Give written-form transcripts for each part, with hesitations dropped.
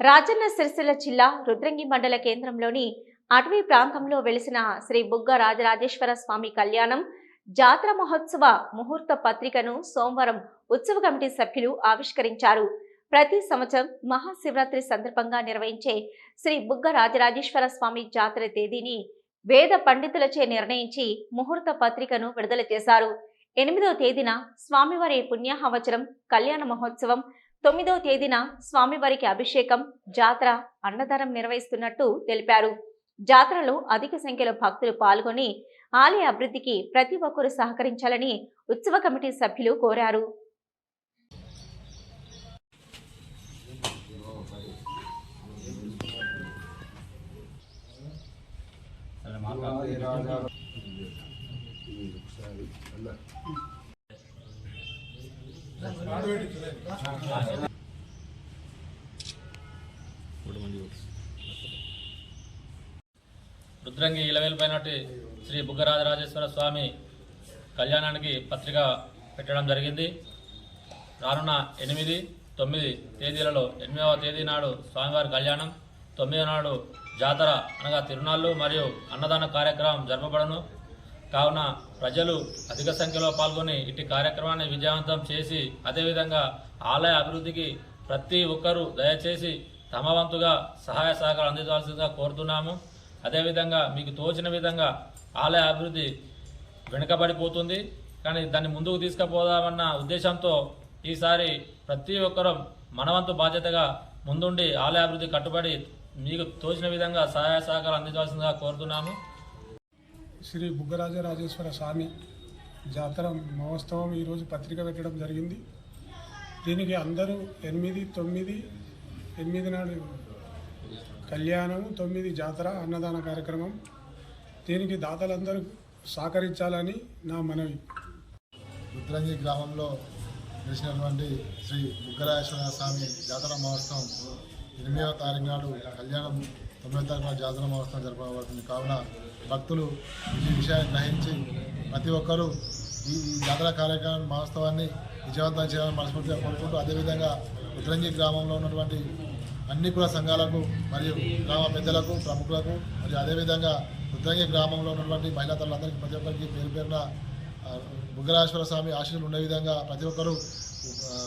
రాజన్న సిరిసిల్ల జిల్లా రుద్రంగి మండల కేంద్రంలోని అటవీ ప్రాంతంలో వెలిసిన శ్రీ బుగ్గ రాజరాజేశ్వర స్వామి కళ్యాణం జాతర మహోత్సవ ముహూర్త పత్రికను సోమవారం ఉత్సవ కమిటీ సభ్యులు ఆవిష్కరించారు. ప్రతి సంవత్సరం మహాశివరాత్రి సందర్భంగా నిర్వహించే శ్రీ బుగ్గ రాజరాజేశ్వర స్వామి జాతర తేదీని వేద పండితులచే నిర్ణయించి ముహూర్త పత్రికను విడుదల చేశారు. 8వ తేదీన స్వామివారి పుణ్యాహవచనం కళ్యాణ మహోత్సవం, 9వ తేదీన స్వామివారికి అభిషేకం, జాతర, అన్నదానం నిర్వహిస్తున్నట్టు తెలిపారు. జాతరలో అధిక సంఖ్యలో భక్తులు పాల్గొని ఆలయ అభివృద్ధికి ప్రతి ఒక్కరూ సహకరించాలని ఉత్సవ కమిటీ సభ్యులు కోరారు. రుద్రంగి ఇలవేల్పైనటి శ్రీ బుగ్గ రాజరాజేశ్వర స్వామి కళ్యాణానికి పత్రిక పెట్టడం జరిగింది. రానున్న 8, 9 తేదీలలో 8వ తేదీ నాడు స్వామివారి కళ్యాణం, 9వ నాడు జాతర అనగా తిరునాళ్ళు మరియు అన్నదాన కార్యక్రమం జరపబడను. కావున ప్రజలు అధిక సంఖ్యలో పాల్గొని ఇటు కార్యక్రమాన్ని విజయవంతం చేసి అదేవిధంగా ఆలయ అభివృద్ధికి ప్రతి ఒక్కరూ దయచేసి తమ వంతుగా సహాయ సహకారం అందించవలసిందిగా కోరుతున్నాము. అదేవిధంగా మీకు తోచిన విధంగా ఆలయ అభివృద్ధి వెనుకబడిపోతుంది, కానీ దాన్ని ముందుకు తీసుకుపోదామన్న ఉద్దేశంతో ఈసారి ప్రతి ఒక్కరూ మనవంతు బాధ్యతగా ముందుండి ఆలయ అభివృద్ధి కట్టుబడి మీకు తోచిన విధంగా సహాయ సహకారం అందించవలసిందిగా కోరుతున్నాము. శ్రీ బుగ్గరాజరాజేశ్వర స్వామి జాతర మహోత్సవం ఈరోజు పత్రిక పెట్టడం జరిగింది. దీనికి అందరూ 8 నాడు కళ్యాణం, 9 జాతర, అన్నదాన కార్యక్రమం. దీనికి దాతలందరూ సహకరించాలని నా మనవి. రుద్రంగి గ్రామంలో చేసినటువంటి శ్రీ బుగ్గరాజేశ్వర స్వామి జాతర మహోత్సవం 8వ తారీఖు నాడు కళ్యాణం, 9వ తారీఖు నాడు జాతర మహోత్సవం జరపబడుతుంది. కావున భక్తులు ఈ విషయాన్ని గ్రహించి ప్రతి ఒక్కరూ ఈ జాతర కార్యక్రమం మహోత్సవాన్ని విజయవంతం చేయాలని మనస్ఫూర్తిగా కోరుకుంటూ, అదేవిధంగా రుద్రంగి గ్రామంలో ఉన్నటువంటి అన్ని కుల సంఘాలకు మరియు గ్రామ పెద్దలకు, ప్రముఖులకు మరియు అదేవిధంగా రుద్రంగి గ్రామంలో ఉన్నటువంటి మహిళా తల్లులందరికీ ప్రతి ఒక్కరికి పేరు పేరున బుగ్గరాజేశ్వర స్వామి ఆశీస్సులు ఉండే విధంగా ప్రతి ఒక్కరూ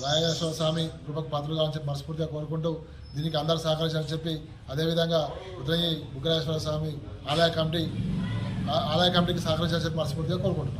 రాజరాజేశ్వర స్వామి కృపకు పాత్రలు కావాలని చెప్పి మనస్ఫూర్తిగా కోరుకుంటూ, దీనికి అందరూ సహకరించాలని చెప్పి అదేవిధంగా రుద్రంగి బుగ్గరాజేశ్వర స్వామి ఆలయ కమిటీకి సహకరించాలని చెప్పి మనస్ఫూర్తిగా కోరుకుంటున్నాం.